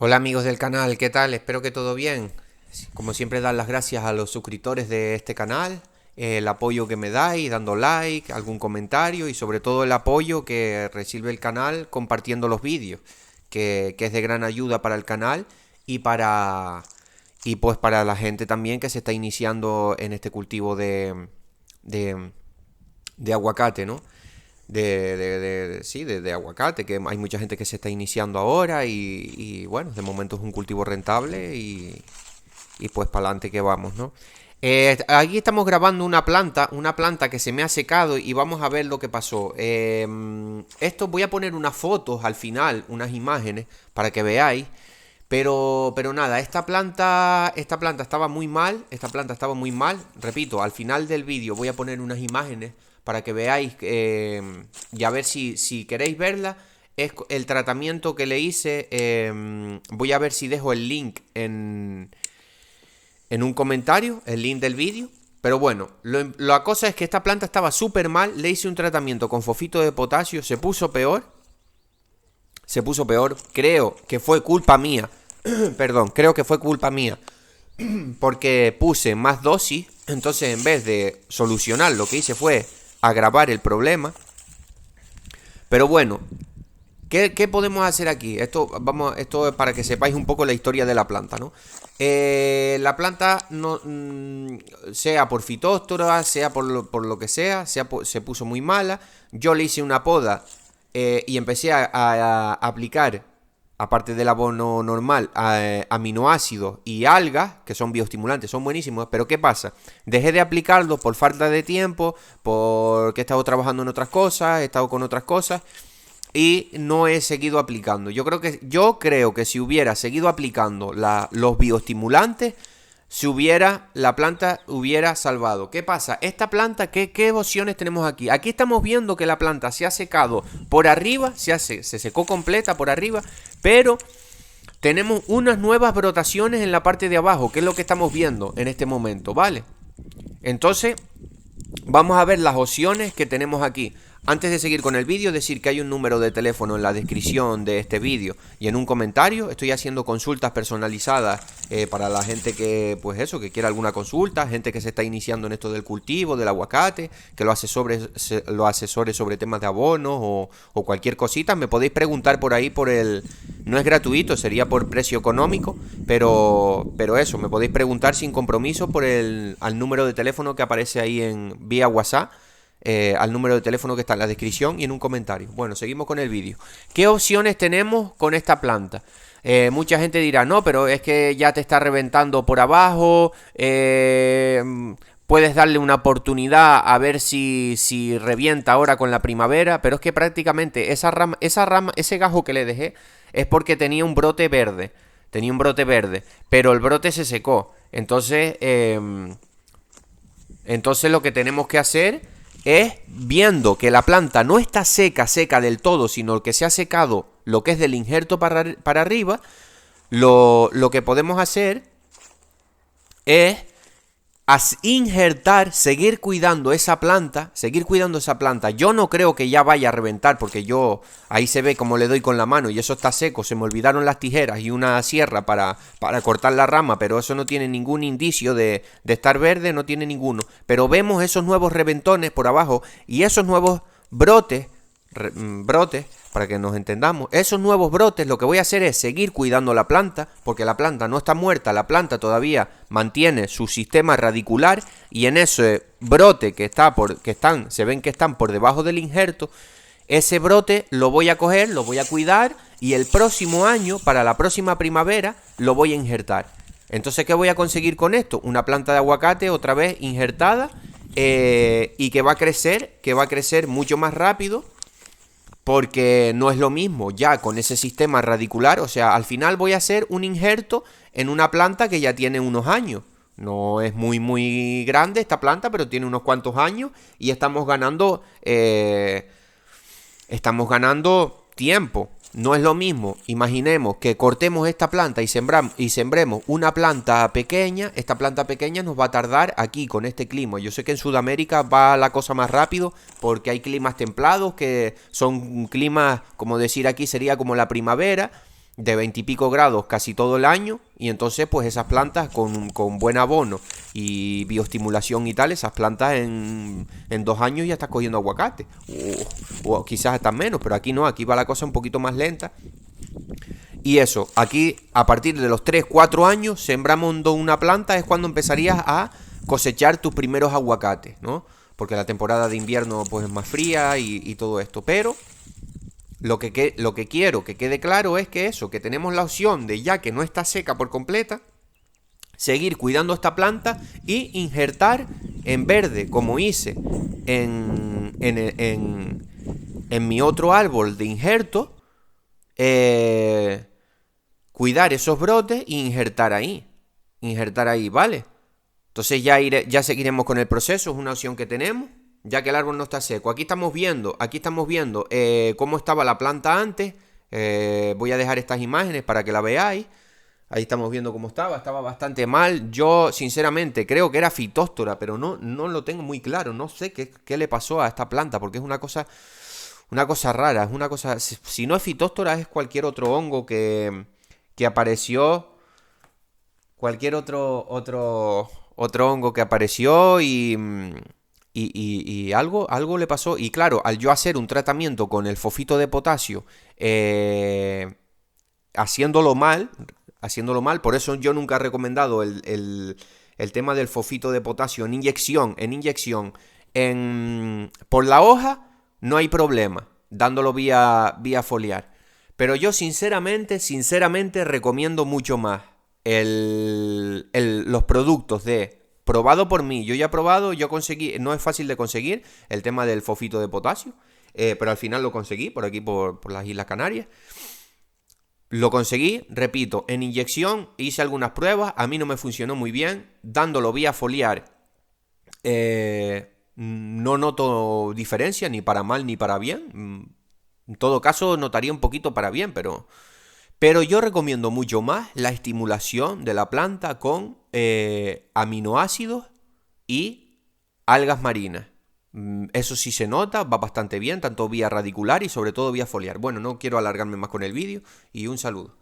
Hola amigos del canal, ¿qué tal? Espero que todo bien. Como siempre, dar las gracias a los suscriptores de este canal, el apoyo que me dais, dando like, algún comentario y sobre todo el apoyo que recibe el canal compartiendo los vídeos, que es de gran ayuda para el canal y pues para la gente también que se está iniciando en este cultivo de, de aguacate, ¿no? Sí, de aguacate, que hay mucha gente que se está iniciando ahora y bueno, de momento es un cultivo rentable y pues para adelante que vamos, ¿no? Aquí estamos grabando una planta que se me ha secado y vamos a ver lo que pasó. Esto voy a poner unas fotos al final, unas imágenes para que veáis. Pero nada, esta planta estaba muy mal, repito, al final del vídeo voy a poner unas imágenes para que veáis y a ver si queréis verla, es el tratamiento que le hice, voy a ver si dejo el link en un comentario, el link del vídeo, pero bueno, la cosa es que esta planta estaba súper mal, le hice un tratamiento con fosfito de potasio, se puso peor, creo que fue culpa mía. Perdón, creo que fue culpa mía porque puse más dosis, entonces en vez de solucionar lo que hice fue agravar el problema. Pero bueno, ¿qué podemos hacer aquí? Esto es para que sepáis un poco la historia de la planta, ¿no? La planta, no, sea por fitóstora, sea por lo que sea, se puso muy mala. Yo le hice una poda y empecé a aplicar, aparte del abono normal, aminoácidos y algas, que son bioestimulantes, son buenísimos, pero ¿qué pasa? Dejé de aplicarlos por falta de tiempo, porque he estado trabajando en otras cosas, he estado con otras cosas, y no he seguido aplicando. Yo creo que si hubiera seguido aplicando los bioestimulantes, la planta hubiera salvado. ¿Qué pasa? Esta planta, ¿qué opciones tenemos aquí? Aquí estamos viendo que la planta se ha secado por arriba, se secó completa por arriba, pero tenemos unas nuevas brotaciones en la parte de abajo, que es lo que estamos viendo en este momento, ¿vale? Entonces, vamos a ver las opciones que tenemos aquí. Antes de seguir con el vídeo, decir que hay un número de teléfono en la descripción de este vídeo y en un comentario. Estoy haciendo consultas personalizadas para la gente que, pues eso, que quiera alguna consulta, gente que se está iniciando en esto del cultivo, del aguacate, que lo asesore sobre temas de abonos o cualquier cosita. Me podéis preguntar por ahí no es gratuito, sería por precio económico, pero eso, me podéis preguntar sin compromiso al número de teléfono que aparece ahí vía WhatsApp. Al número de teléfono que está en la descripción y en un comentario. Bueno, seguimos con el vídeo. ¿Qué opciones tenemos con esta planta? Mucha gente dirá, no, pero es que ya te está reventando por abajo, puedes darle una oportunidad a ver si revienta ahora con la primavera, pero es que prácticamente esa rama, ese gajo que le dejé es porque tenía un brote verde, pero el brote se secó. Entonces lo que tenemos que hacer es, viendo que la planta no está seca del todo, sino que se ha secado lo que es del injerto para arriba, lo que podemos hacer es injertar, seguir cuidando esa planta. Yo no creo que ya vaya a reventar, porque ahí se ve como le doy con la mano y eso está seco. Se me olvidaron las tijeras y una sierra para cortar la rama, pero eso no tiene ningún indicio de estar verde, no tiene ninguno. Pero vemos esos nuevos reventones por abajo y esos nuevos brotes, para que nos entendamos, esos nuevos brotes. Lo que voy a hacer es seguir cuidando la planta, porque la planta no está muerta, la planta todavía mantiene su sistema radicular, y en ese brote se ven que están por debajo del injerto, ese brote lo voy a coger, lo voy a cuidar, y el próximo año, para la próxima primavera, lo voy a injertar. Entonces, ¿qué voy a conseguir con esto? Una planta de aguacate otra vez injertada, y que va a crecer mucho más rápido, porque no es lo mismo ya con ese sistema radicular. O sea, al final voy a hacer un injerto en una planta que ya tiene unos años. No es muy grande esta planta, pero tiene unos cuantos años y estamos ganando tiempo. No es lo mismo, imaginemos que cortemos esta planta y sembremos una planta pequeña. Esta planta pequeña nos va a tardar aquí con este clima. Yo sé que en Sudamérica va la cosa más rápido porque hay climas templados, que son climas, como decir aquí, sería como la primavera. de 20 y pico grados casi todo el año, y entonces pues esas plantas con buen abono y bioestimulación y tal, esas plantas en 2 años ya estás cogiendo aguacate, o quizás hasta menos, pero aquí no, aquí va la cosa un poquito más lenta. Y eso, aquí a partir de los 3 4 años, sembrando una planta es cuando empezarías a cosechar tus primeros aguacates, ¿no? Porque la temporada de invierno pues es más fría y todo esto. Pero lo que quiero que quede claro es que eso, que tenemos la opción de, ya que no está seca por completa, seguir cuidando esta planta y injertar en verde, como hice en mi otro árbol de injerto, cuidar esos brotes e injertar ahí, ¿vale? Entonces ya seguiremos con el proceso, es una opción que tenemos, ya que el árbol no está seco. Aquí estamos viendo cómo estaba la planta antes. Voy a dejar estas imágenes para que la veáis. Ahí estamos viendo cómo estaba bastante mal. Yo sinceramente creo que era fitóstora, pero no lo tengo muy claro. No sé qué le pasó a esta planta, porque es una cosa rara, es una cosa, si no es fitóstora es cualquier otro hongo que apareció, cualquier otro hongo que apareció y algo le pasó. Y claro, al yo hacer un tratamiento con el fosfito de potasio, haciéndolo mal, por eso yo nunca he recomendado el tema del fosfito de potasio en inyección, por la hoja, no hay problema, dándolo vía foliar. Pero yo sinceramente recomiendo mucho más los productos probado por mí. Yo ya he probado, yo conseguí, no es fácil de conseguir el tema del fosfito de potasio, pero al final lo conseguí por aquí, por las Islas Canarias. Lo conseguí, repito, en inyección, hice algunas pruebas, a mí no me funcionó muy bien, dándolo vía foliar. No noto diferencia, ni para mal ni para bien. En todo caso, notaría un poquito para bien, pero yo recomiendo mucho más la estimulación de la planta con aminoácidos y algas marinas. Eso sí se nota, va bastante bien, tanto vía radicular y sobre todo vía foliar. Bueno, no quiero alargarme más con el vídeo y un saludo.